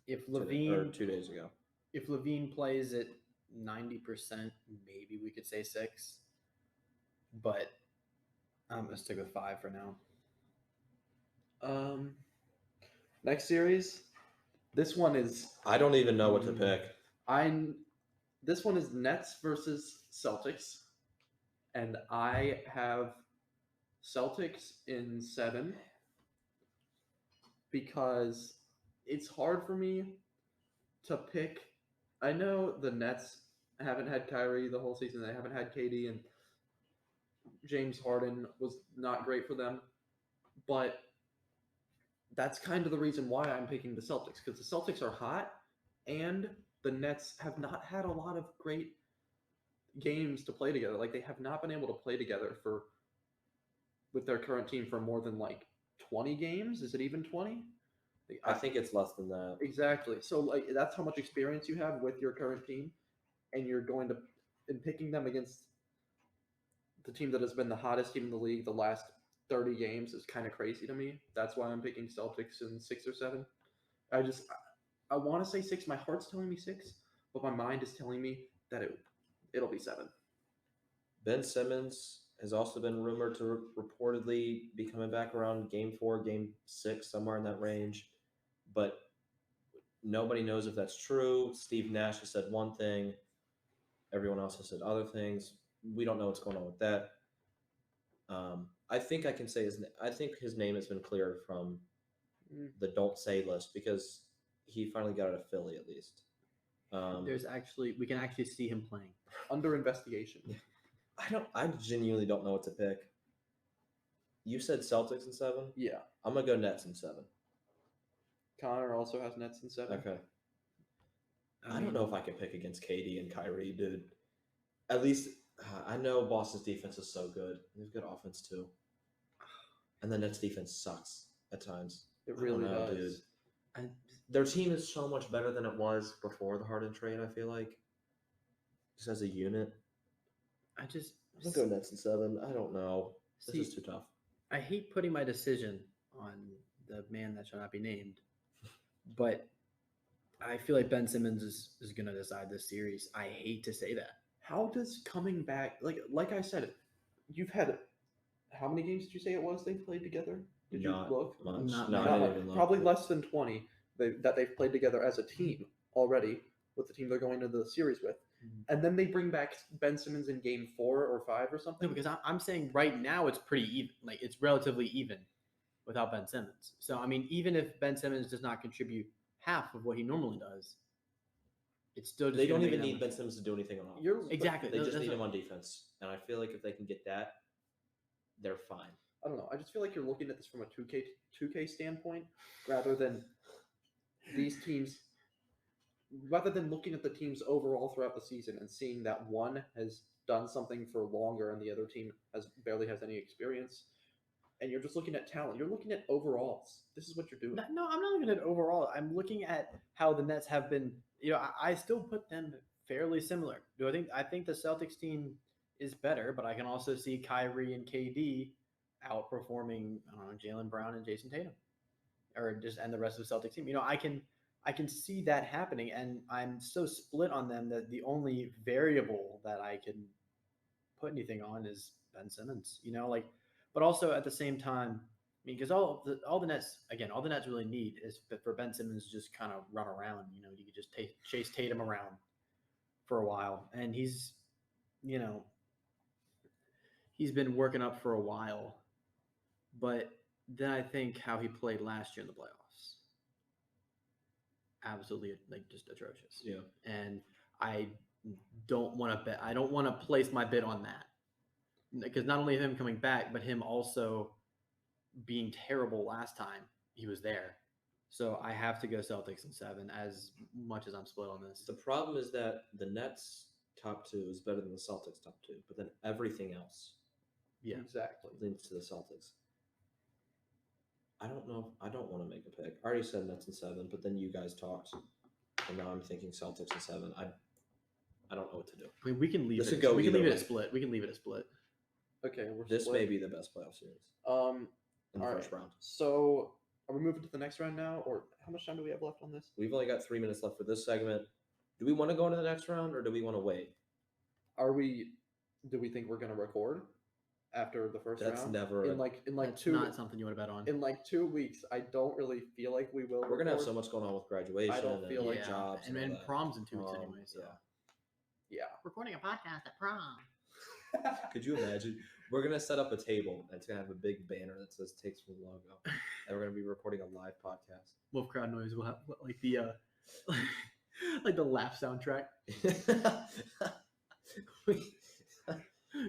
If today, or Levine 2 days ago. If Levine plays at 90%, maybe we could say 6. But I'm gonna stick with 5 for now. Next series, this one is. I don't even know what to pick. This one is Nets versus Celtics, and I have Celtics in 7 because it's hard for me to pick. I know the Nets haven't had Kyrie the whole season. They haven't had KD, and James Harden was not great for them. But that's kind of the reason why I'm picking the Celtics, because the Celtics are hot, and the Nets have not had a lot of great games to play together. Like, they have not been able to play together with their current team for more than like 20 games. Is it even 20? I think it's less than that. Exactly. So like that's how much experience you have with your current team, and you're going to picking them against the team that has been the hottest team in the league the last 30 games is kind of crazy to me. That's why I'm picking Celtics in 6 or 7. I want to say 6. My heart's telling me 6, but my mind is telling me that it'll be 7. Ben Simmons has also been rumored to reportedly be coming back around Game 4, Game 6, somewhere in that range. But nobody knows if that's true. Steve Nash has said one thing. Everyone else has said other things. We don't know what's going on with that. I think I can say I think his name has been cleared from the don't say list because he finally got out of Philly at least. We can actually see him playing. Under investigation. I genuinely don't know what to pick. You said Celtics in 7? Yeah. I'm gonna go Nets in 7. Connor also has Nets in 7. Okay. I don't know if I can pick against KD and Kyrie, dude. At least I know Boston's defense is so good. They have good offense too. And the Nets defense sucks at times. It really does. Dude. Their team is so much better than it was before the Harden trade, I feel like. Just as a unit. I'm gonna go Nets in 7. I don't know. This is too tough. I hate putting my decision on the man that shall not be named, but I feel like Ben Simmons is going to decide this series. I hate to say that. How does coming back, like I said, you've had, how many games did you say it was they played together? Did Not you look? much. Not No, much. I didn't even look. Probably less than 20 that they've played together as a team already with the team they're going into the series with. And then they bring back Ben Simmons in game 4 or 5 or something. No, because I'm saying right now it's pretty even. Like, it's relatively even without Ben Simmons. So, I mean, even if Ben Simmons does not contribute half of what he normally does, it's still just They don't gonna make even it that need much Ben more. Simmons to do anything on offense. Exactly. They No, just that's need him what- on defense. And I feel like if they can get that, they're fine. I don't know. I just feel like you're looking at this from a 2K standpoint rather than these teams. Rather than looking at the teams overall throughout the season and seeing that one has done something for longer and the other team barely has any experience, and you're just looking at talent. You're looking at overalls. This is what you're doing. No, I'm not looking at overall. I'm looking at how the Nets have been. I still put them fairly similar. I think the Celtics team is better, but I can also see Kyrie and KD outperforming Jaylen Brown and Jason Tatum, and the rest of the Celtics team. I can see that happening, and I'm so split on them that the only variable that I can put anything on is Ben Simmons. But also at the same time, I mean, because all the Nets really need is for Ben Simmons to just kind of run around. You could just chase Tatum around for a while, and he's been working up for a while. But then I think how he played last year in the playoffs, absolutely just atrocious. Yeah. And I don't want to bet. I don't want to place my bet on that, because not only him coming back, but him also being terrible last time he was there. So I have to go Celtics in 7, as much as I'm split on this. The problem is that the Nets top 2 is better than the Celtics top 2, but then everything else Exactly. leans to the Celtics. I don't know. I don't want to make a pick. I already said Nets in 7, but then you guys talked, and now I'm thinking Celtics in 7. I don't know what to do. I mean, we can leave This it. could go We can either leave it way. a split. We can leave it a split. Okay, we're This split. may be the best playoff series in the All first right. round. So are we moving to the next round now, or how much time do we have left on this? We've only got 3 minutes left for this segment. Do we want to go into the next round, or do we want to wait? Do we think we're gonna record after the first That's round? never. in like That's 2 not something you want to bet on. in like 2 weeks. I don't really feel like we will. We're gonna have record. so much going on with graduation. I don't feel and like jobs and all then that. prom's in 2 weeks Prom, anyway. So Yeah. recording a podcast at prom. Could you imagine? We're gonna set up a table and it's gonna have a big banner that says "Takes from the logo," and we're gonna be recording a live podcast. Wolf crowd noise will have like the like the laugh soundtrack.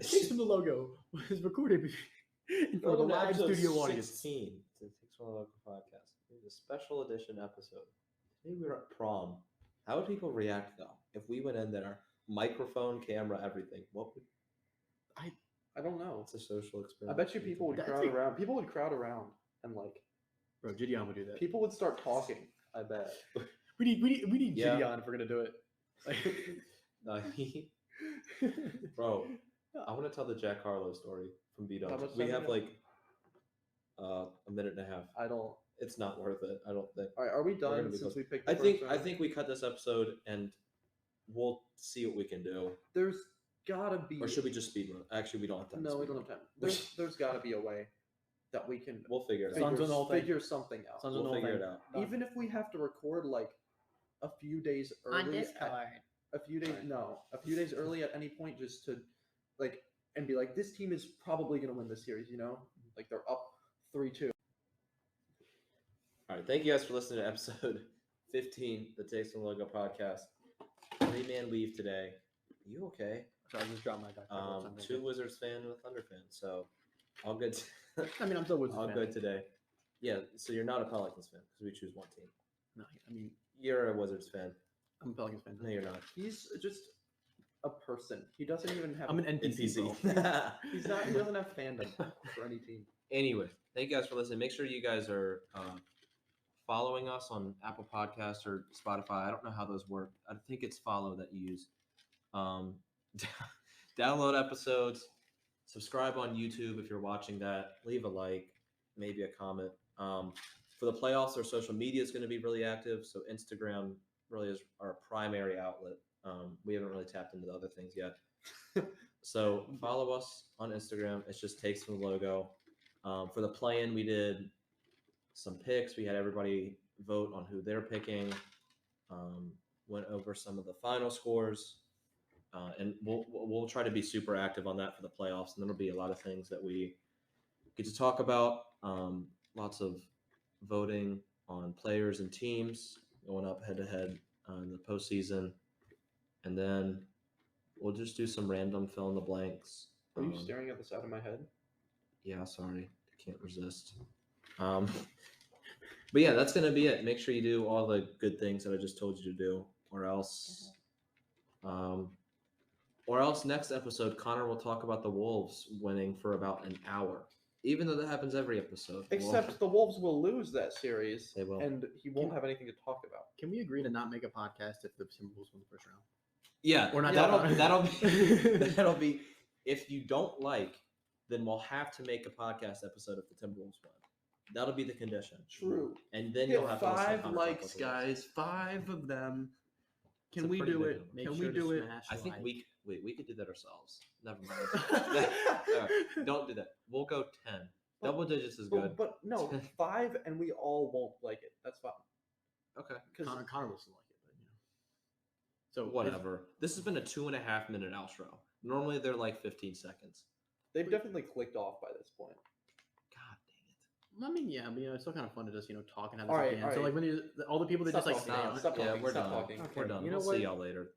Takes from the logo was recorded in front of a live studio audience. 16. It Takes from the logo podcast. It's a special edition episode. Maybe we're at prom. How would people react though if we went in there, microphone, camera, everything? What would? I don't know. It's a social I experience. bet you people would That's crowd like- around. People would crowd around and like Bro, Gideon would do that. people would start talking. I bet. We need Yeah. Gideon if we're gonna do it. Bro, I want to tell the Jack Harlow story from B How Dubs. much We time have we got? like a minute and a half. I don't. It's not worth it. I don't think. All right, are we gonna done be since close. we picked? The I think first I round? think we cut this episode and we'll see what we can do. There's gotta be. Or should we just speed run? Actually, we don't have time. to No, we speed don't run. have time. There's gotta be a way that we can We'll figure it Sons out. on the whole thing. figure something out. Sons on We'll the whole figure thing. it out. Done. Even if we have to record like a few days early. A few days. Right. No, a few days early at any point, just to like and be like, this team is probably gonna win this series. Like they're up 3-2. All right. Thank you guys for listening to episode 15, the Takes and Logo podcast. 3-man weave today. You okay? So I just dropped my backpack. 2 Wizards fan and a Thunder fan. So all good. I mean, I'm still Wizards all fan. good today. Yeah. So you're not a Pelicans fan because we choose one team. No, I mean, You're a Wizards fan. I'm a Pelicans fan. No, you're not. He's just a person. He doesn't even have. I'm an NPC. bro. He's not. He doesn't have fandom for any team. Anyway, thank you guys for listening. Make sure you guys are following us on Apple Podcasts or Spotify. I don't know how those work. I think it's follow that you use. Download episodes. Subscribe on YouTube if you're watching that. Leave a like, maybe a comment. For the playoffs, our social media is going to be really active. So Instagram really is our primary outlet. We haven't really tapped into the other things yet. So follow us on Instagram. It's just Takes from the Logo. For the play-in, we did some picks. We had everybody vote on who they're picking. Went over some of the final scores. And we'll try to be super active on that for the playoffs. And there'll be a lot of things that we get to talk about. Lots of voting on players and teams going up head-to-head in the postseason. And then we'll just do some random fill in the blanks. Are you staring at the side of my head? Yeah, sorry. I can't resist. But yeah, that's going to be it. Make sure you do all the good things that I just told you to do, or else next episode, Connor will talk about the Wolves winning for about an hour, even though that happens every episode. Except the Wolves will lose that series. They will. And he won't have anything to talk about. Can we agree to not make a podcast if the Timberwolves win the first round? Yeah, We're not that'll be if you don't like, then we'll have to make a podcast episode if the Timberwolves win. That'll be the condition. True. And then Get you'll have to listen to 5 Connor likes, talk about the Wolves. guys. 5 of them. It's Can a we pretty do big it? number. Make Can sure we to do it? smash I think like. we could do that ourselves. Never mind. Don't do that. We'll go 10. Double digits is good. But no, 5 and we all won't like it. That's fine. Okay. Connor will still like it, but So Whatever. This has been a 2.5 minute outro. Normally they're like 15 seconds. They've definitely clicked off by this point. God dang it. I mean, yeah, but it's still kind of fun to just talk and have this All at right, the end. all So right. like when all the people that Stop just like talking. stay on. Stop Yeah, talking. we're Stop done. talking. We're Okay, done. you know We'll what? see y'all later.